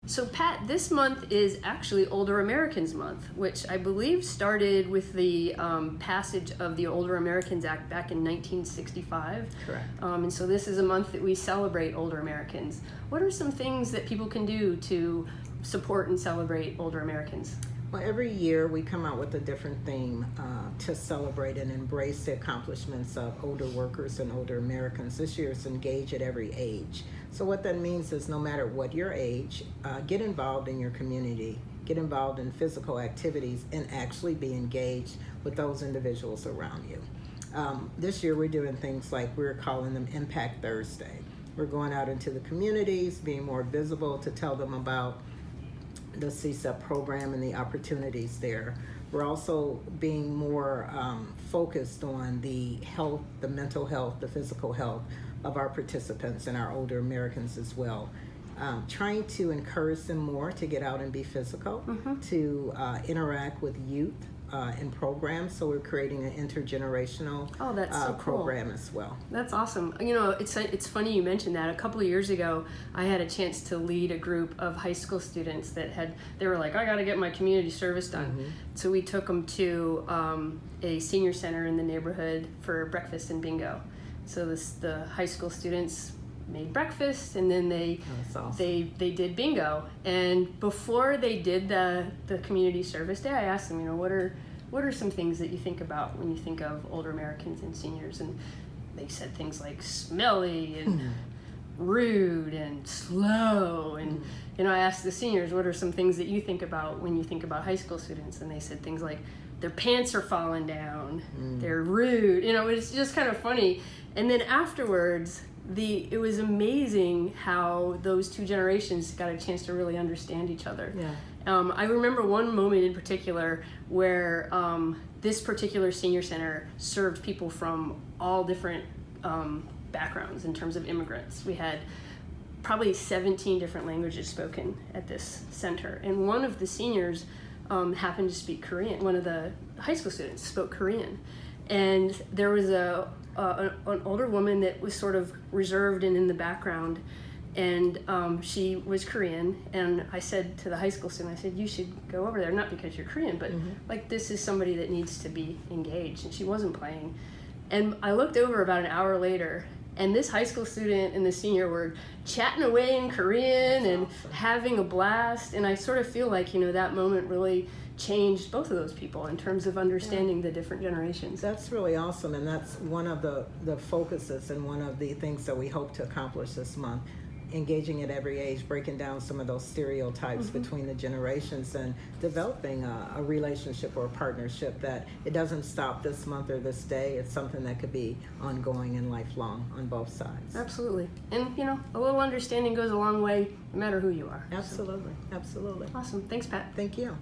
So Pat, this month is actually Older Americans Month, which I believe started with the passage of the Older Americans Act back in 1965. Correct. And so this is a month that we celebrate older Americans. What are some things that people can do to support and celebrate older Americans? Well, every year we come out with a different theme to celebrate and embrace the accomplishments of older workers and older Americans. This year it's Engage at Every Age. So what that means is no matter what your age, get involved in your community, get involved in physical activities, and actually be engaged with those individuals around you. This year we're doing things like we're calling them Impact Thursday. We're going out into the communities, being more visible to tell them about the CSEP program and the opportunities there. We're also being more focused on the health, the mental health, the physical health of our participants and our older Americans as well. Trying to encourage them more to get out and be physical, to interact with youth in programs. So we're creating an intergenerational program as well. That's awesome. You know, it's funny you mentioned that. A couple of years ago, I had a chance to lead a group of high school students they were like, I got to get my community service done. So we took them to a senior center in the neighborhood for breakfast and bingo. So the high school students made breakfast, and then they did bingo. And before they did the community service day, I asked them, you know, what are some things that you think about when you think of older Americans and seniors? And they said things like smelly and rude and slow. And you know, I asked the seniors, what are some things that you think about when you think about high school students? And they said things like their pants are falling down, they're rude. You know, it's just kind of funny. And then afterwards, it was amazing how those two generations got a chance to really understand each other. Yeah. I remember one moment in particular where this particular senior center served people from all different backgrounds in terms of immigrants. We had probably 17 different languages spoken at this center, and one of the seniors happened to speak Korean. One of the high school students spoke Korean, and there was an older woman that was sort of reserved and in the background, and she was Korean. And I said to the high school student, I said, you should go over there, not because you're Korean, but like this is somebody that needs to be engaged. And she wasn't playing. And I looked over about an hour later, and this high school student and the senior were chatting away in Korean and having a blast. And I sort of feel like, you know, that moment really changed both of those people in terms of understanding the different generations. That's really awesome, and that's one of the focuses and one of the things that we hope to accomplish this month. Engaging at every age, breaking down some of those stereotypes between the generations and developing a relationship or a partnership that it doesn't stop this month or this day. It's something that could be ongoing and lifelong on both sides. Absolutely. And, you know, a little understanding goes a long way no matter who you are. Absolutely. Absolutely. Awesome. Thanks, Pat. Thank you.